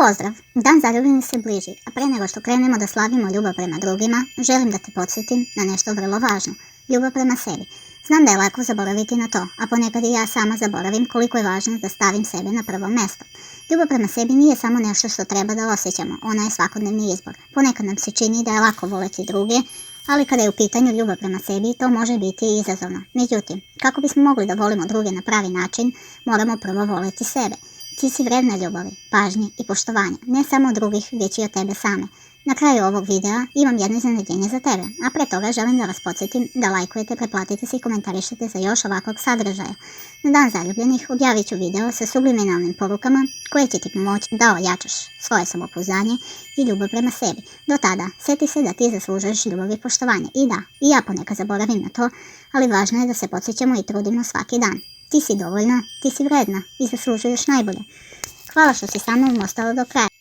Pozdrav! Dan zaljubljenih se bliži, a pre nego što krenemo da slavimo ljubav prema drugima, želim da te podsjetim na nešto vrlo važno. Ljubav prema sebi. Znam da je lako zaboraviti na to, a ponekad i ja sama zaboravim koliko je važno da stavim sebe na prvo mesto. Ljubav prema sebi nije samo nešto što treba da osjećamo, ona je svakodnevni izbor. Ponekad nam se čini da je lako voleti druge, ali kada je u pitanju ljubav prema sebi, to može biti i izazovno. Međutim, kako bismo mogli da volimo druge na pravi način, moramo prvo voleti sebe. Ti si vredna ljubavi, pažnje i poštovanja, ne samo od drugih, već i od tebe same. Na kraju ovog videa imam jedno iznenađenje za tebe, a pre toga želim da vas podsjetim da lajkujete, preplatite se i komentarišete za još ovakvog sadržaja. Na dan zaljubljenih objavit ću video sa subliminalnim porukama koje će ti pomoći da ojačaš svoje samopouzdanje i ljubav prema sebi. Do tada, sjeti se da ti zaslužuješ ljubav i poštovanje. I da, i ja ponekad zaboravim na to, ali važno je da se podsjećamo i trudimo svaki dan. Ti si dovoljna, ti si vredna i zaslužuješ najbolje. Hvala što si sa mnom ostala do kraja.